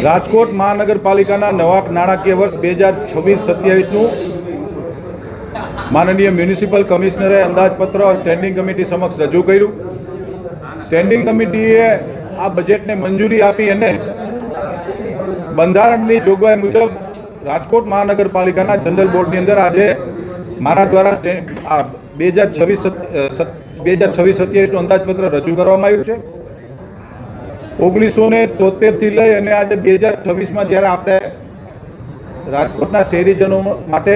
રાજકોટ મહાનગરપાલિકાના નવા નાણાકીય વર્ષ 2026-27નું માનનીય મ્યુનિસિપલ કમિશનરે અંદાજપત્ર સ્ટેન્ડિંગ કમિટી સમક્ષ રજૂ કર્યું. સ્ટેન્ડિંગ કમિટીએ આ બજેટને મંજૂરી આપી અને બંધારણની જોગવાઈ મુજબ રાજકોટ મહાનગરપાલિકાના જનરલ બોર્ડની અંદર આજે મારા દ્વારા 2026-27નું અંદાજપત્ર રજૂ કરવામાં આવ્યું છે. 1973થી લઈ અને આજે 2026માં જ્યારે આપણે રાજકોટના શહેરીજનો માટે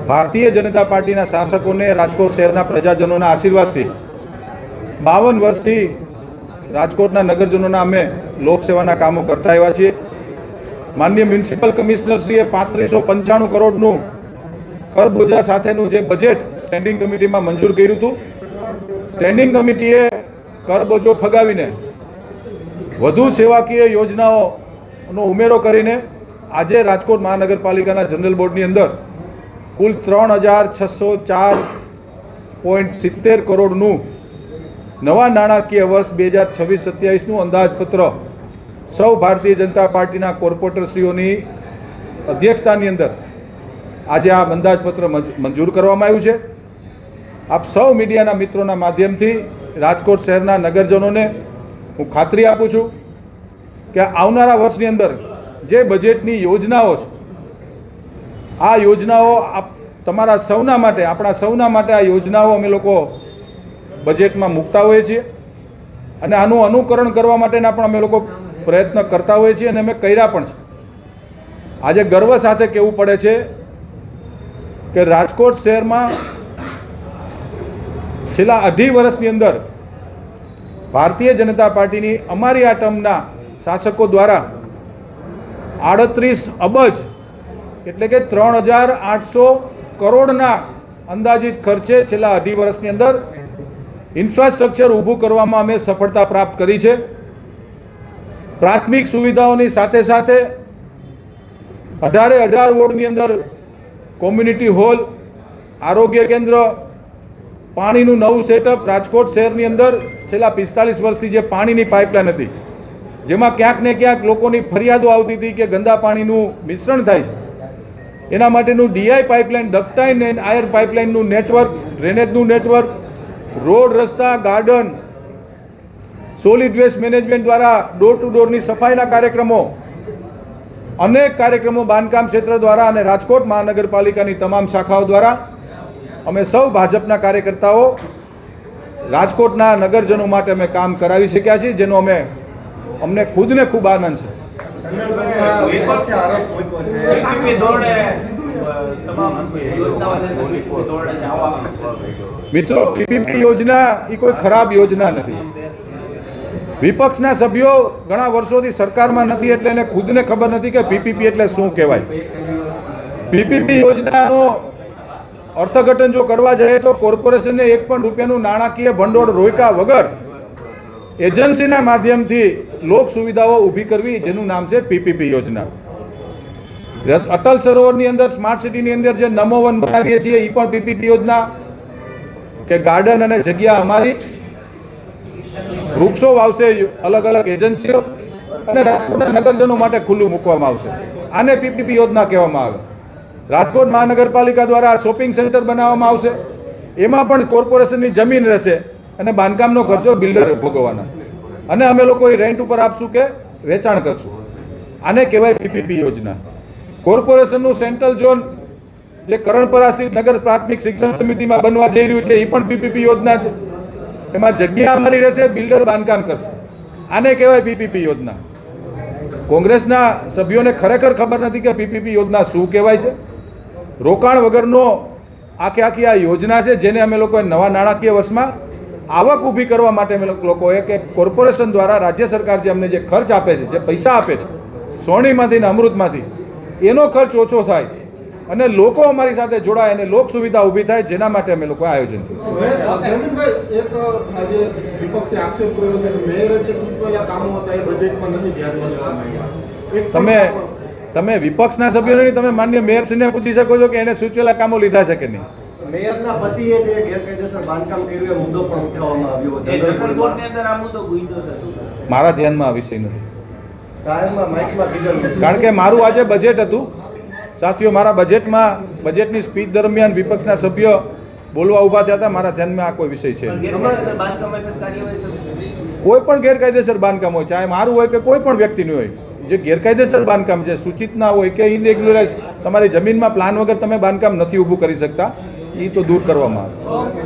ભારતીય જનતા પાર્ટીના શાસકોને રાજકોટ શહેરના પ્રજાજનોના આશીર્વાદથી 52 વર્ષથી રાજકોટના નગરજનોના અમે લોકસેવાના કામો કરતા આવ્યા છીએ. માનનીય મ્યુનિસિપલ કમિશનરશ્રીએ 3595 કરોડનું કરબોજા સાથેનું જે બજેટ સ્ટેન્ડિંગ કમિટીમાં મંજૂર કર્યું હતું. સ્ટેન્ડિંગ કમિટીએ કરબોજો ફગાવીને વધુ સેવાકીય યોજનાઓનો ઉમેરો કરીને આજે રાજકોટ મહાનગરપાલિકાના જનરલ બોર્ડની અંદર કુલ 3604.70 કરોડનું નવા નાણાકીય વર્ષ 2026-27નું અંદાજપત્ર સૌ ભારતીય જનતા પાર્ટીના કોર્પોરેટરશ્રીઓની અધ્યક્ષતાની અંદર આજે આ અંદાજપત્ર મંજૂર કરવામાં આવ્યું છે. આપ સૌ મીડિયાના મિત્રોના માધ્યમથી રાજકોટ શહેરના નગરજનોને હું ખાતરી આપું છું કે આવનારા વર્ષની અંદર જે બજેટની યોજનાઓ છે આ યોજનાઓ તમારા સૌના માટે, આપણા સૌના માટે આ યોજનાઓ અમે લોકો બજેટમાં મૂકતા હોઈએ છીએ અને આનું અનુકરણ કરવા માટેના પણ અમે લોકો પ્રયત્ન કરતા હોઈએ છીએ અને અમે કર્યા પણ છે. આજે ગર્વ સાથે કહેવું પડે છે કે રાજકોટ શહેરમાં છેલ્લા 2.5 વર્ષની અંદર ભારતીય જનતા પાર્ટીની અમારી આ ટર્મના શાસકો દ્વારા 38 અબજ એટલે કે 3800 કરોડના અંદાજિત ખર્ચે છેલ્લા 2.5 વર્ષની અંદર ઇન્ફ્રાસ્ટ્રક્ચર ઊભું કરવામાં અમે સફળતા પ્રાપ્ત કરી છે. પ્રાથમિક સુવિધાઓની સાથે સાથે 18 વોર્ડની અંદર કોમ્યુનિટી હોલ, આરોગ્ય કેન્દ્ર, પાણીનું નવું સેટઅપ. રાજકોટ શહેરની અંદર છેલ્લા 45 વર્ષથી જે પાણીની પાઇપલાઇન હતી જેમાં ક્યાંક ને ક્યાંક લોકોની ફરિયાદો આવતી હતી કે ગંદા પાણીનું મિશ્રણ થાય છે, એના માટેનું DI pipeline, ductile and iron પાઇપલાઇનનું નેટવર્ક, ડ્રેનેજનું નેટવર્ક, રોડ, રસ્તા, ગાર્ડન, સોલિડ વેસ્ટ મેનેજમેન્ટ દ્વારા ડોર ટુ ડોરની સફાઈના કાર્યક્રમો, અનેક કાર્યક્રમો બાંધકામ ક્ષેત્ર દ્વારા અને રાજકોટ મહાનગરપાલિકાની તમામ શાખાઓ દ્વારા અમે સૌ ભાજપના કાર્યકર્તાઓ રાજકોટના નગરજનો માટે અમે કામ કરાવી શક્યા છીએ, જેનો અમને ખુદને ખૂબ આનંદ છે. મિત્રો, પીપીપી યોજના એ કોઈ ખરાબ યોજના નથી. વિપક્ષના સભ્યો ઘણા વર્ષોથી સરકારમાં નથી એટલે એને ખુદને ખબર નથી કે પીપીપી એટલે શું કહેવાય. પીપીપી યોજનાનો અર્થઘટન જો કરવા જાય તો કોર્પોરેશનને 1 પણ રૂપિયાનું નાણાકીય ભંડોળ રોક્યા વગર એજન્સીના માધ્યમથી લોક સુવિધાઓ ઊભી કરવી, જેનું નામ છે પીપીપી યોજના. અટલ સરોવરની અંદર સ્માર્ટ સિટીની અંદર જે નમો વન બનાવીએ છીએ એ પણ પીપીપી યોજના. કે ગાર્ડન અને જગ્યા અમારી, વૃક્ષો વાવશે અલગ અલગ એજન્સીઓ અને રાજકોટના નગરજનો માટે ખુલ્લું મૂકવામાં આવશે. આને પીપીપી યોજના કહેવામાં આવે. રાજકોટ મહાનગરપાલિકા દ્વારા શોપિંગ સેન્ટર બનાવવામાં આવશે, એમાં પણ કોર્પોરેશનની જમીન રહેશે અને બાંધકામનો ખર્ચો બિલ્ડર ભોગવવાના અને અમે લોકો એ રેન્ટ ઉપર આપશું કે વેચાણ કરશું. આને કહેવાય પીપીપી યોજના. કોર્પોરેશનનું સેન્ટ્રલ ઝોન જે કરણપરા નગર પ્રાથમિક શિક્ષણ સમિતિમાં બનવા જઈ રહ્યું છે એ પણ પીપીપી યોજના છે. એમાં જગ્યા અમારી રહેશે, બિલ્ડર બાંધકામ કરશે. આને કહેવાય પીપીપી યોજના. કોંગ્રેસના સભ્યોને ખરેખર ખબર નથી કે પીપીપી યોજના શું કહેવાય છે. રોકાણ વગરનો આખી આ યોજના છે, જેને અમે લોકોએ નવા નાણાકીય વર્ષમાં આવક ઊભી કરવા માટે અમે લોકોએ કે કોર્પોરેશન દ્વારા રાજ્ય સરકાર જે અમને જે ખર્ચ આપે છે, જે પૈસા આપે છે સોણીમાંથી ને અમૃતમાંથી, એનો ખર્ચ ઓછો થાય અને લોકો અમારી સાથે જોડાય અને લોક સુવિધા ઊભી થાય, જેના માટે અમે લોકો આયોજન કર્યું. તમે વિપક્ષના સભ્યોને તમે માન્ય મેયરશ્રીને પૂછી શકો છો કે એને સૂચવેલા કામો લીધા છે કે નહીં. મેયરના પતિએ જે ગેરકાયદેસર બાંધકામ કર્યું એ મુદ્દો પણ ઉઠાવવામાં આવ્યો. જનરલ બોર્ડની અંદર આ મુદ્દો ગુંજો થતો. મારા ધ્યાનમાં આ વિષય નથી. જાહેરમાં માઇકમાં કીધેલું. કારણ કે મારું આજે બજેટ હતું સાથીઓ, મારા બજેટની સ્પીચ દરમિયાન વિપક્ષના સભ્ય બોલવા ઊભા થયા હતા. મારા ધ્યાનમાં આ કોઈ વિષય છે કોઈ પણ ગેરકાયદેસર બાંધકામ હોય, ચાહે મારું હોય કે કોઈ પણ વ્યક્તિનું હોય, જે ગેરકાયદેસર બાંધકામ છે, સૂચિત ના હોય કે ઇરેગ્યુલરાઇઝ, તમારી જમીનમાં પ્લાન વગર તમે બાંધકામ નથી ઊભું કરી શકતા, એ તો દૂર કરવામાં આવે.